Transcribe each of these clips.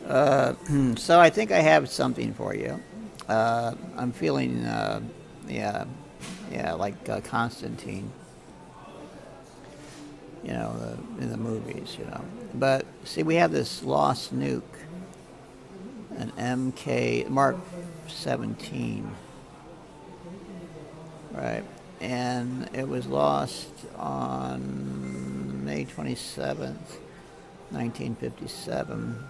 So I think I have something for you. I'm feeling, yeah, yeah, like Constantine, in the movies, But see, we have this lost nuke, an MK Mark 17, right? And it was lost on May 27th, 1957,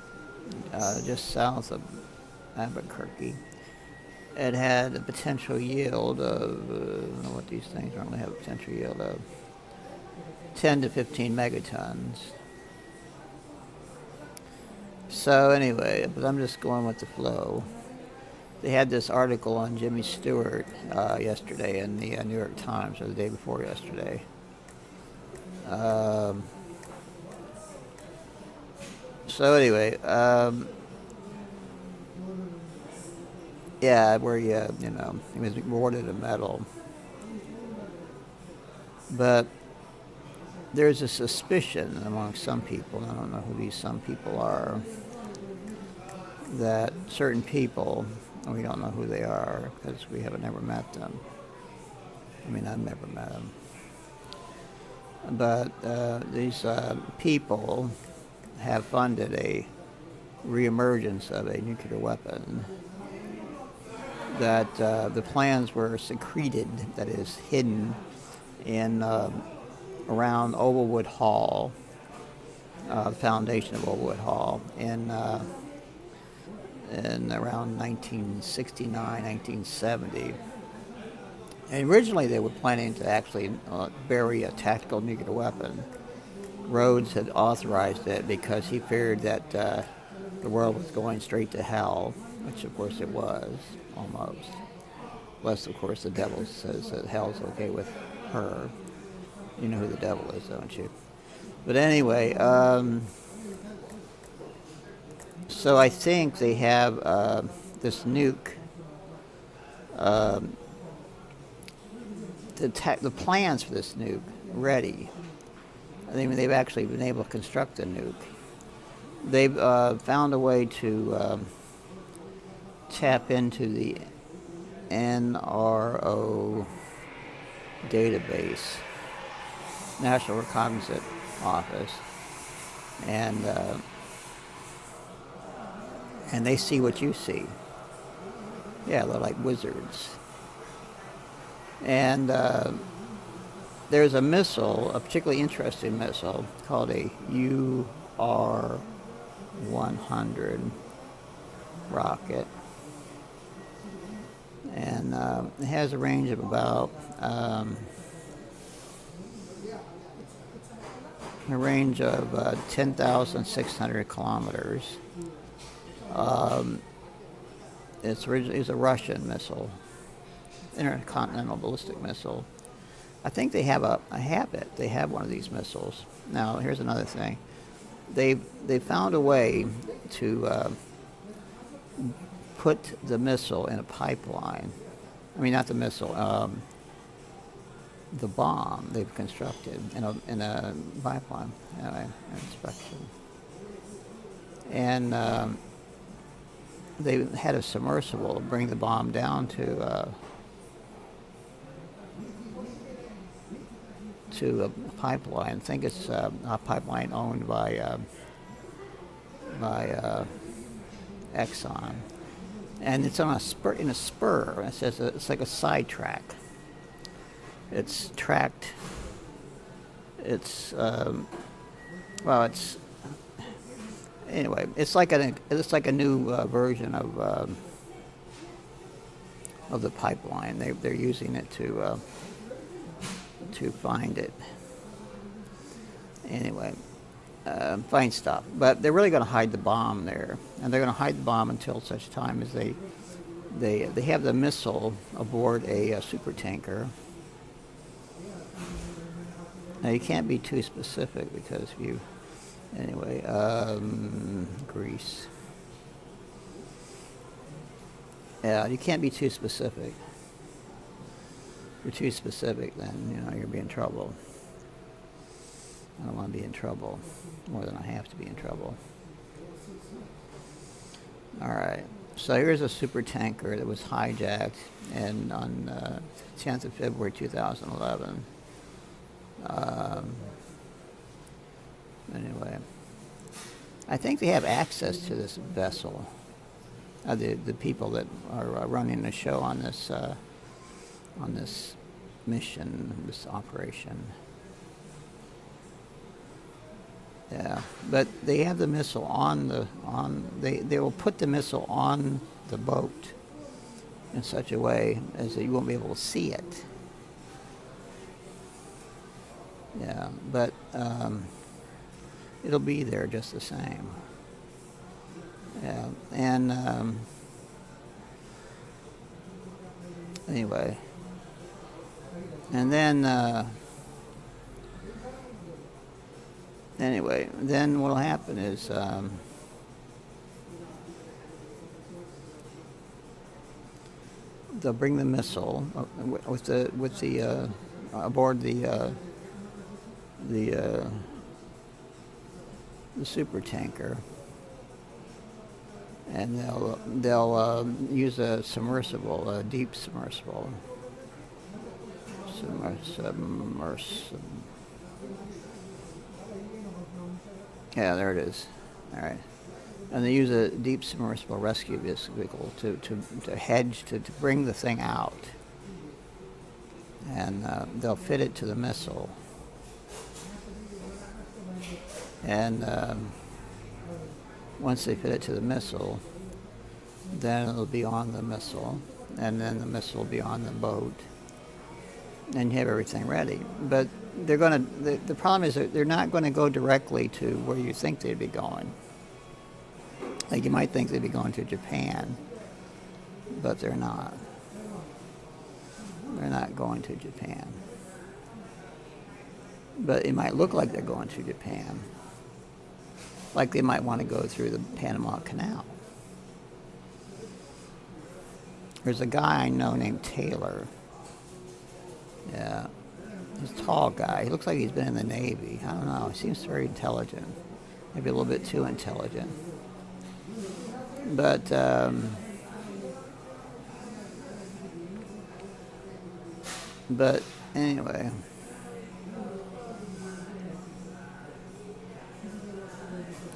just south of Albuquerque. It had a potential yield of, I don't know what these things normally have a potential yield of, 10 to 15 megatons. So anyway, but I'm just going with the flow. They had this article on Jimmy Stewart yesterday in the New York Times, or the day before yesterday. Um, so anyway, yeah, where he was awarded a medal, but there's a suspicion among some people, and I don't know who these some people are, that certain people, and we don't know who they are because we haven't never met them. I mean, I've never met them. But these people have funded a reemergence of a nuclear weapon, that the plans were secreted, that is, hidden in around Ovalwood Hall, the foundation of Ovalwood Hall, in around 1969, 1970. And originally they were planning to actually bury a tactical nuclear weapon. Rhodes had authorized it because he feared that the world was going straight to hell, which of course it was, almost. Unless, of course, the devil says that hell's okay with her. You know who the devil is, don't you? But anyway, so I think they have this nuke. Um, the plans for this nuke ready. I think they've actually been able to construct a nuke. They've found a way to tap into the NRO database, National Reconnaissance Office, and they see what you see. Yeah, they're like wizards. And there's a missile, a particularly interesting missile, called a UR-100 rocket. And it has a range of about 10,600 kilometers. It's a Russian missile, intercontinental ballistic missile. I think they have They have one of these missiles. Now, here's another thing. They found a way to put the missile in a pipeline. I mean, not the missile. The bomb they've constructed in a pipeline. Anyway, inspection. And they had a submersible bring the bomb down to a pipeline. I think it's a pipeline owned by Exxon, and it's on a spur. In a spur. It says it's like a sidetrack. It's tracked. It's well, it's anyway. It's like a new version of the pipeline. They're using it to find it. Anyway, fine stuff. But they're really going to hide the bomb there, and they're going to hide the bomb until such time as they have the missile aboard a super tanker. Now you can't be too specific because anyway, Greece. Yeah, you can't be too specific. If you're too specific, then you'll be in trouble. I don't want to be in trouble more than I have to be in trouble. All right. So here's a super tanker that was hijacked on 10th of February 2011. Um, anyway, I think they have access to this vessel. The people that are running the show on this mission, this operation. Yeah, but they have the missile they will put the missile on the boat in such a way as that you won't be able to see it. Yeah, but it'll be there just the same. Yeah, and anyway, and then then what'll happen is they'll bring the missile with the aboard the super tanker, and they'll use a submersible, a deep submersible. Submersible. Yeah, there it is. All right. And they use a deep submersible rescue vehicle to hedge, to bring the thing out. And they'll fit it to the missile. And once they fit it to the missile, then it'll be on the missile. And then the missile will be on the boat. And you have everything ready. But the problem is that they're not going to go directly to where you think they'd be going. Like you might think they'd be going to Japan, but they're not. They're not going to Japan. But it might look like they're going to Japan. Like they might want to go through the Panama Canal. There's a guy I know named Taylor. Yeah. He's a tall guy. He looks like he's been in the Navy. I don't know. He seems very intelligent. Maybe a little bit too intelligent. But anyway.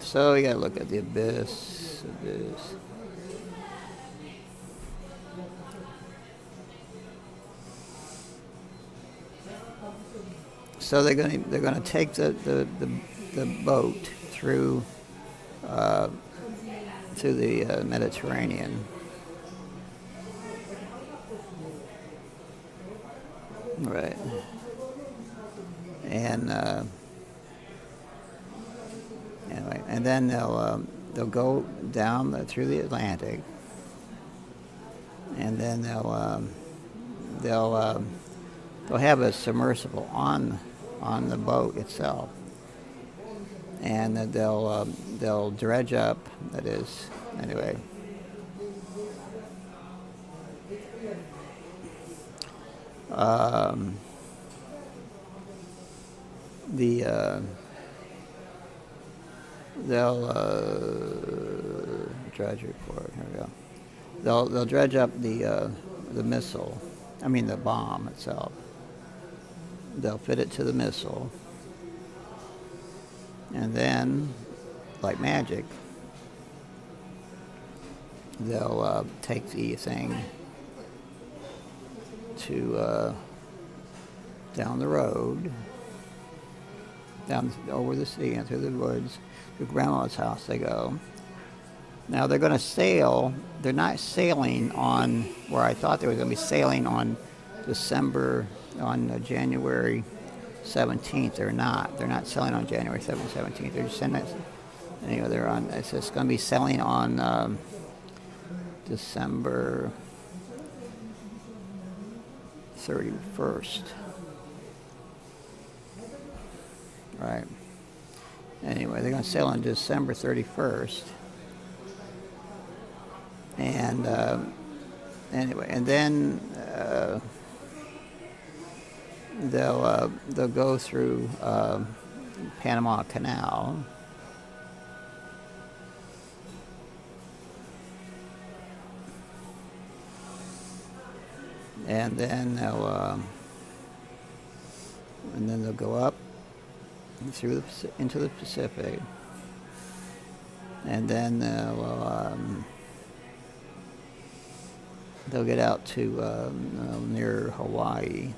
So you gotta look at the abyss. So they're gonna take the boat through the Mediterranean. Right. And anyway, and then they'll go down through the Atlantic, and then they'll have a submersible on the boat itself, and they'll dredge up. That is, anyway. They'll dredge report. Here we go. They'll dredge up the missile. I mean the bomb itself. They'll fit it to the missile, and then, like magic, they'll take the thing to down the road, down over the sea and through the woods. To Grandma's house they go. Now they're going to sail. They're not sailing on where I thought they were going to be sailing on January 17th. They're not. They're not sailing on January 17th. They're just saying that. Anyway, they're on. It's just going to be sailing on December 31st. Right. Anyway, they're going to sail on December 31st. And anyway, and then they'll go through Panama Canal. and then they'll go up through into the Pacific, and then they'll get out to near Hawaii.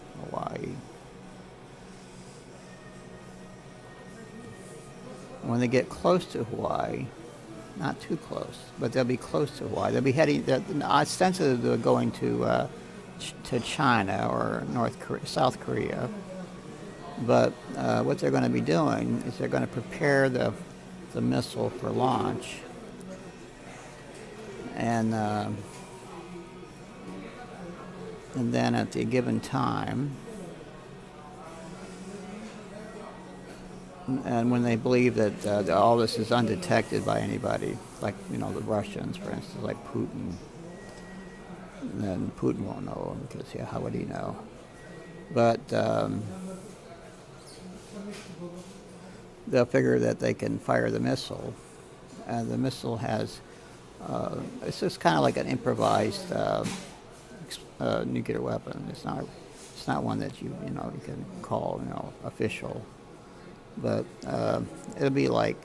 When they get close to Hawaii, not too close, but they'll be close to Hawaii. They'll be heading. Ostensibly, they're going to China or South Korea. But what they're going to be doing is they're going to prepare the missile for launch, and then at the given time, and when they believe that all this is undetected by anybody, like the Russians, for instance, like Putin, then Putin won't know because how would he know? But they'll figure that they can fire the missile, and the missile has it's just kind of like an improvised nuclear weapon. It's not one that you can call official, but it'll be like,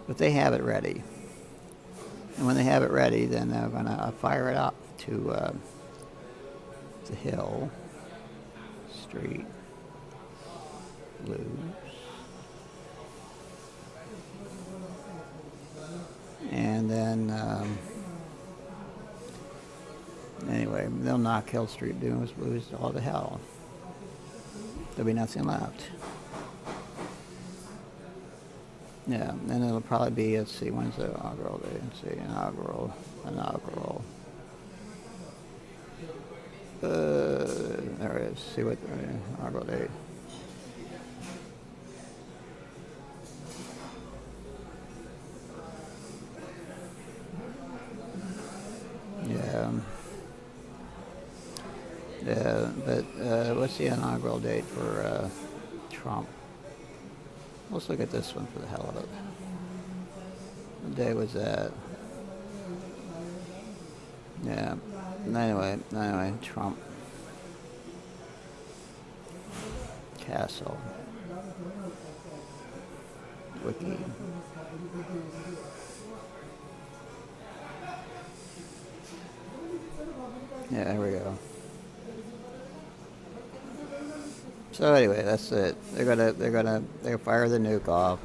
but they have it ready, and when they have it ready, then they're gonna fire it up to the hill, street, blues. And then, anyway, they'll knock Hill Street, Dunes, Blues, all to hell. There'll be nothing left. Yeah, and it'll probably be, let's see, when's the inaugural day? Let's see, inaugural. There it is. See what the inaugural date. Yeah, but what's the inaugural date for Trump? Let's look at this one for the hell of it. What day was that? Yeah. Anyway, Trump. Castle. Wiki. Yeah, there we go. So anyway, that's it. They'll fire the nuke off,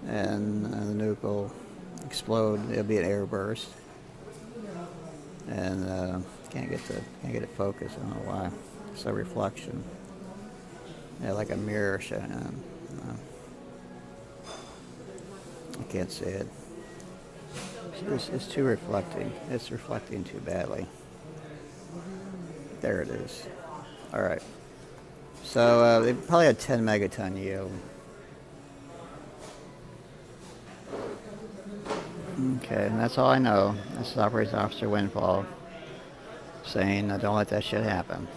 and the nuke will explode. It'll be an airburst, and can't get it focused. I don't know why. It's a reflection. Yeah, like a mirror. I can't see it. It's too reflecting. It's reflecting too badly. There it is. All right. So they probably had 10 megaton yield. Okay, and that's all I know. This is Operations Officer Windfall saying, don't let that shit happen.